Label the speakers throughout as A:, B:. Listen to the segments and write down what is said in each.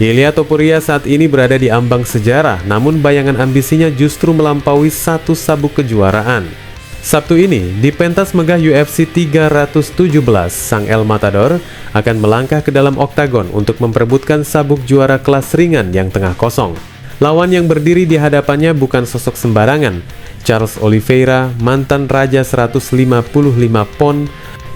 A: Ilia Topuria saat ini berada di ambang sejarah, namun bayangan ambisinya justru melampaui satu sabuk kejuaraan. Sabtu ini, di pentas megah UFC 317, sang El Matador akan melangkah ke dalam oktagon untuk memperebutkan sabuk juara kelas ringan yang tengah kosong. Lawan yang berdiri di hadapannya bukan sosok sembarangan. Charles Oliveira, mantan Raja 155 pon,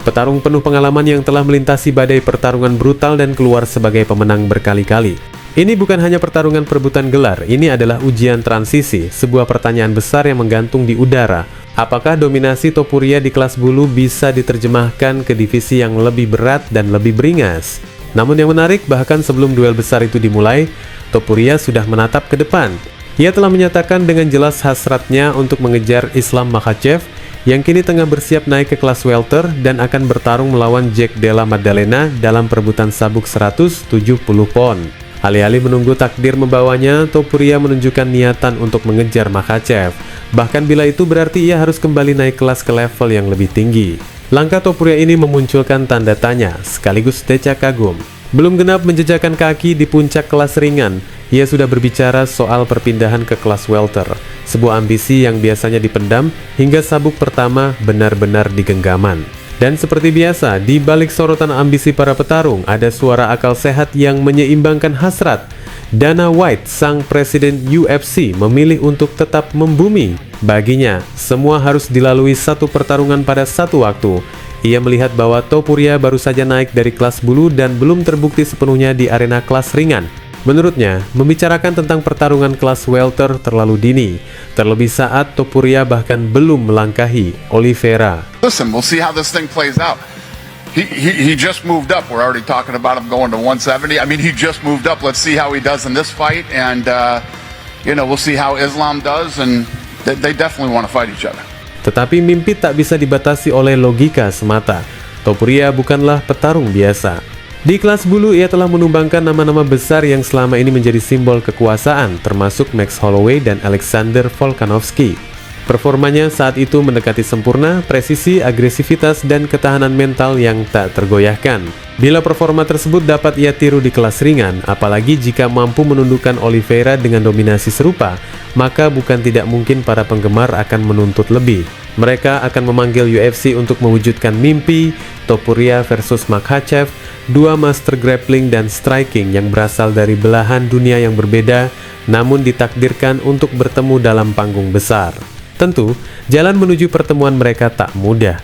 A: petarung penuh pengalaman yang telah melintasi badai pertarungan brutal dan keluar sebagai pemenang berkali-kali. Ini bukan hanya pertarungan perebutan gelar, ini adalah ujian transisi, sebuah pertanyaan besar yang menggantung di udara. Apakah dominasi Topuria di kelas bulu bisa diterjemahkan ke divisi yang lebih berat dan lebih beringas? Namun yang menarik, bahkan sebelum duel besar itu dimulai, Topuria sudah menatap ke depan. Ia telah menyatakan dengan jelas hasratnya untuk mengejar Islam Makhachev yang kini tengah bersiap naik ke kelas welter dan akan bertarung melawan Jack Della Maddalena dalam perebutan sabuk 170 pon. Alih-alih menunggu takdir membawanya, Topuria menunjukkan niatan untuk mengejar Makhachev. Bahkan bila itu berarti ia harus kembali naik kelas ke level yang lebih tinggi. Langkah Topuria ini memunculkan tanda tanya, sekaligus decak kagum. Belum genap menjejakkan kaki di puncak kelas ringan, ia sudah berbicara soal perpindahan ke kelas welter, sebuah ambisi yang biasanya dipendam hingga sabuk pertama benar-benar digenggaman. Dan seperti biasa, di balik sorotan ambisi para petarung, ada suara akal sehat yang menyeimbangkan hasrat. Dana White, sang presiden UFC, memilih untuk tetap membumi. Baginya, semua harus dilalui satu pertarungan pada satu waktu. Ia melihat bahwa Topuria baru saja naik dari kelas bulu dan belum terbukti sepenuhnya di arena kelas ringan. Menurutnya, membicarakan tentang pertarungan kelas welter terlalu dini, terlebih saat Topuria bahkan belum melangkahi Oliveira.
B: Listen, we'll see how this thing plays out. He just moved up. We're already talking about him going to 170. I mean, he just moved up. Let's see how he does in this fight, and we'll see how Islam does, and they definitely want to fight each other.
A: Tetapi mimpi tak bisa dibatasi oleh logika semata. Topuria bukanlah petarung biasa. Di kelas bulu ia telah menumbangkan nama-nama besar yang selama ini menjadi simbol kekuasaan, termasuk Max Holloway dan Alexander Volkanovski. Performanya saat itu mendekati sempurna, presisi, agresivitas, dan ketahanan mental yang tak tergoyahkan. Bila performa tersebut dapat ia tiru di kelas ringan, apalagi jika mampu menundukkan Oliveira dengan dominasi serupa, maka bukan tidak mungkin para penggemar akan menuntut lebih. Mereka akan memanggil UFC untuk mewujudkan mimpi Topuria versus Makhachev, dua master grappling dan striking yang berasal dari belahan dunia yang berbeda, namun ditakdirkan untuk bertemu dalam panggung besar. Tentu, jalan menuju pertemuan mereka tak mudah.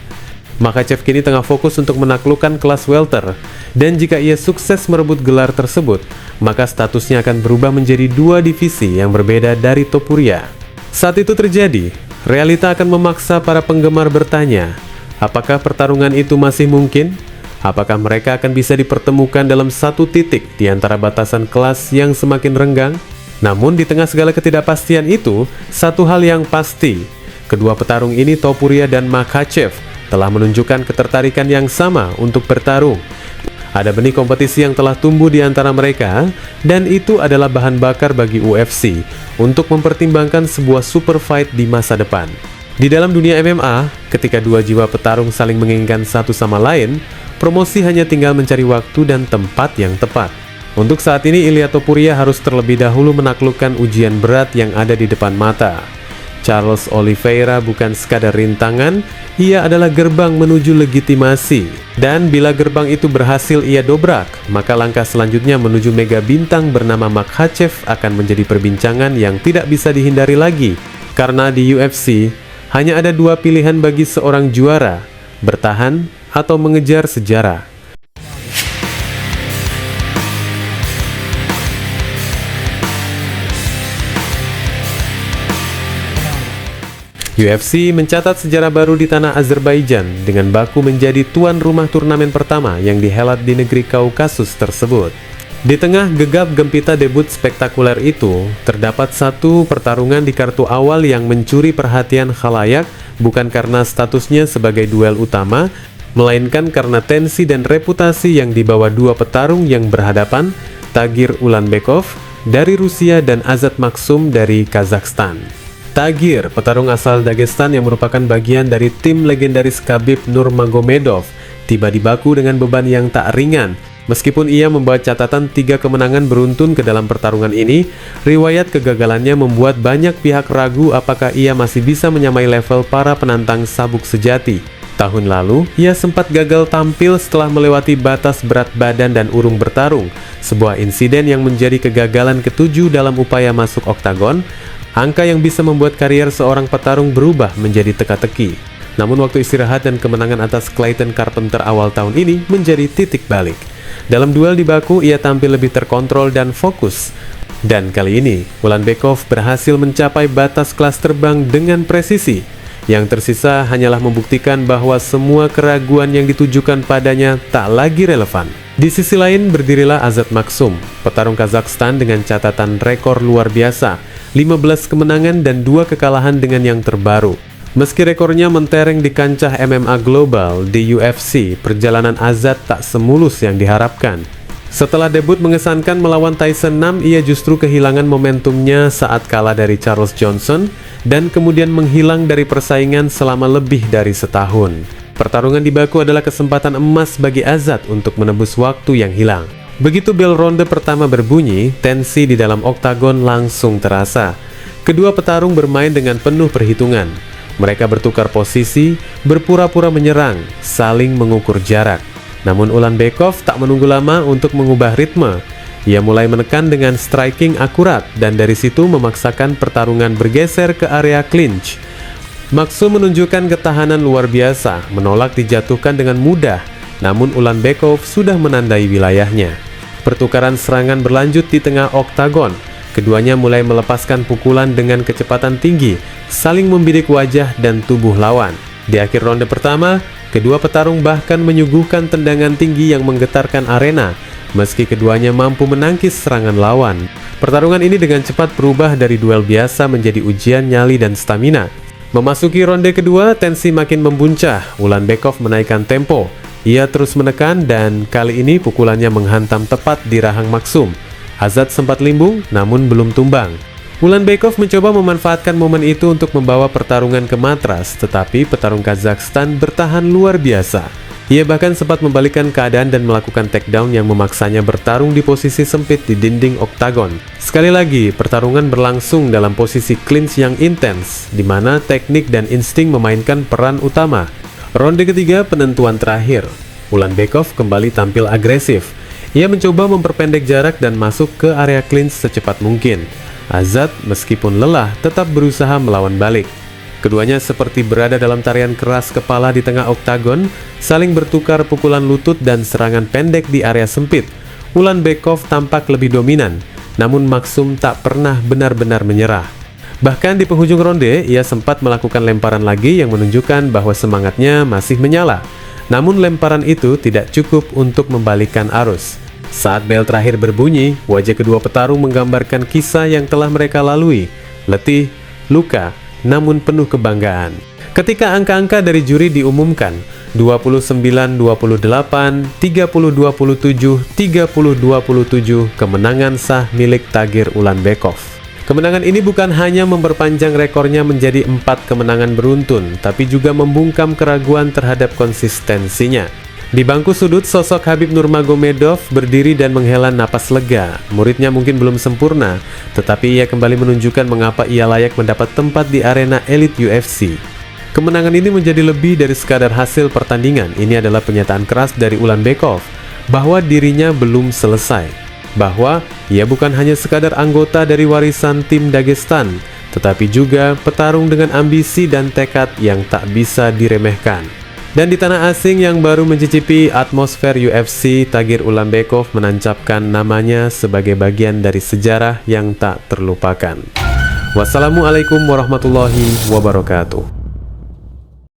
A: Makhachev kini tengah fokus untuk menaklukkan kelas welter, dan jika ia sukses merebut gelar tersebut, maka statusnya akan berubah menjadi dua divisi yang berbeda dari Topuria. Saat itu terjadi, realita akan memaksa para penggemar bertanya, apakah pertarungan itu masih mungkin? Apakah mereka akan bisa dipertemukan dalam satu titik di antara batasan kelas yang semakin renggang? Namun di tengah segala ketidakpastian itu, satu hal yang pasti, kedua petarung ini Topuria dan Makhachev telah menunjukkan ketertarikan yang sama untuk bertarung. Ada benih kompetisi yang telah tumbuh di antara mereka, dan itu adalah bahan bakar bagi UFC untuk mempertimbangkan sebuah super fight di masa depan. Di dalam dunia MMA, ketika dua jiwa petarung saling menginginkan satu sama lain, promosi hanya tinggal mencari waktu dan tempat yang tepat. Untuk saat ini, Ilia Topuria harus terlebih dahulu menaklukkan ujian berat yang ada di depan mata. Charles Oliveira bukan sekadar rintangan, ia adalah gerbang menuju legitimasi. Dan bila gerbang itu berhasil ia dobrak, maka langkah selanjutnya menuju mega bintang bernama Makhachev akan menjadi perbincangan yang tidak bisa dihindari lagi. Karena di UFC, hanya ada dua pilihan bagi seorang juara, bertahan atau mengejar sejarah. UFC mencatat sejarah baru di tanah Azerbaijan dengan Baku menjadi tuan rumah turnamen pertama yang dihelat di negeri Kaukasus tersebut. Di tengah gegap gempita debut spektakuler itu, terdapat satu pertarungan di kartu awal yang mencuri perhatian khalayak bukan karena statusnya sebagai duel utama, melainkan karena tensi dan reputasi yang dibawa dua petarung yang berhadapan, Tagir Ulanbekov dari Rusia dan Azat Maksum dari Kazakhstan. Tagir, petarung asal Dagestan yang merupakan bagian dari tim legendaris Khabib Nurmagomedov, tiba di Baku dengan beban yang tak ringan. Meskipun ia membawa catatan 3 kemenangan beruntun ke dalam pertarungan ini, riwayat kegagalannya membuat banyak pihak ragu apakah ia masih bisa menyamai level para penantang sabuk sejati. Tahun lalu, ia sempat gagal tampil setelah melewati batas berat badan dan urung bertarung, sebuah insiden yang menjadi kegagalan ke-7 dalam upaya masuk oktagon, angka yang bisa membuat karier seorang petarung berubah menjadi teka-teki. Namun waktu istirahat dan kemenangan atas Clayton Carpenter awal tahun ini menjadi titik balik. Dalam duel di baku, ia tampil lebih terkontrol dan fokus. Dan kali ini, Ulanbekov berhasil mencapai batas kelas terbang dengan presisi. Yang tersisa hanyalah membuktikan bahwa semua keraguan yang ditujukan padanya tak lagi relevan. Di sisi lain, berdirilah Azat Maksum, petarung Kazakhstan dengan catatan rekor luar biasa, 15 kemenangan dan 2 kekalahan dengan yang terbaru. Meski rekornya mentereng di kancah MMA global di UFC, perjalanan Azat tak semulus yang diharapkan. Setelah debut mengesankan melawan Tyson 6, ia justru kehilangan momentumnya saat kalah dari Charles Johnson dan kemudian menghilang dari persaingan selama lebih dari setahun. Pertarungan di baku adalah kesempatan emas bagi Azat untuk menebus waktu yang hilang. Begitu bel ronde pertama berbunyi, tensi di dalam oktagon langsung terasa. Kedua petarung bermain dengan penuh perhitungan. Mereka bertukar posisi, berpura-pura menyerang, saling mengukur jarak. Namun Ulanbekov tak menunggu lama untuk mengubah ritme. Ia mulai menekan dengan striking akurat dan dari situ memaksakan pertarungan bergeser ke area clinch. Maksum menunjukkan ketahanan luar biasa, menolak dijatuhkan dengan mudah, namun Ulanbekov sudah menandai wilayahnya. Pertukaran serangan berlanjut di tengah oktagon. Keduanya mulai melepaskan pukulan dengan kecepatan tinggi, saling membidik wajah dan tubuh lawan. Di akhir ronde pertama, kedua petarung bahkan menyuguhkan tendangan tinggi yang menggetarkan arena, meski keduanya mampu menangkis serangan lawan. Pertarungan ini dengan cepat berubah dari duel biasa menjadi ujian nyali dan stamina. Memasuki ronde kedua, tensi makin membuncah. Ulanbekov menaikkan tempo. Ia terus menekan dan kali ini pukulannya menghantam tepat di rahang Maksum. Azat sempat limbung, namun belum tumbang. Ulanbekov mencoba memanfaatkan momen itu untuk membawa pertarungan ke matras, tetapi petarung Kazakhstan bertahan luar biasa. Ia bahkan sempat membalikkan keadaan dan melakukan takedown yang memaksanya bertarung di posisi sempit di dinding oktagon. Sekali lagi, pertarungan berlangsung dalam posisi clinch yang intens, di mana teknik dan insting memainkan peran utama. Ronde ketiga penentuan terakhir. Ulanbekov kembali tampil agresif. Ia mencoba memperpendek jarak dan masuk ke area clinch secepat mungkin. Azat meskipun lelah tetap berusaha melawan balik. Keduanya seperti berada dalam tarian keras kepala di tengah oktagon, saling bertukar pukulan lutut dan serangan pendek di area sempit. Ulanbekov tampak lebih dominan, namun Maksum tak pernah benar-benar menyerah. Bahkan di penghujung ronde, ia sempat melakukan lemparan lagi yang menunjukkan bahwa semangatnya masih menyala. Namun lemparan itu tidak cukup untuk membalikkan arus. Saat bel terakhir berbunyi, wajah kedua petarung menggambarkan kisah yang telah mereka lalui. Letih, luka, namun penuh kebanggaan. Ketika angka-angka dari juri diumumkan, 29-28, 30-27, 30-27, kemenangan sah milik Tagir Ulanbekov. Kemenangan ini bukan hanya memperpanjang rekornya menjadi 4 kemenangan beruntun, tapi juga membungkam keraguan terhadap konsistensinya. Di bangku sudut, sosok Khabib Nurmagomedov berdiri dan menghela napas lega. Muridnya mungkin belum sempurna, tetapi ia kembali menunjukkan mengapa ia layak mendapat tempat di arena elit UFC. Kemenangan ini menjadi lebih dari sekadar hasil pertandingan. Ini adalah pernyataan keras dari Ulanbekov bahwa dirinya belum selesai, bahwa ia bukan hanya sekadar anggota dari warisan tim Dagestan, tetapi juga petarung dengan ambisi dan tekad yang tak bisa diremehkan. Dan di tanah asing yang baru mencicipi atmosfer UFC, Tagir Ulanbekov menancapkan namanya sebagai bagian dari sejarah yang tak terlupakan. Wassalamualaikum warahmatullahi wabarakatuh.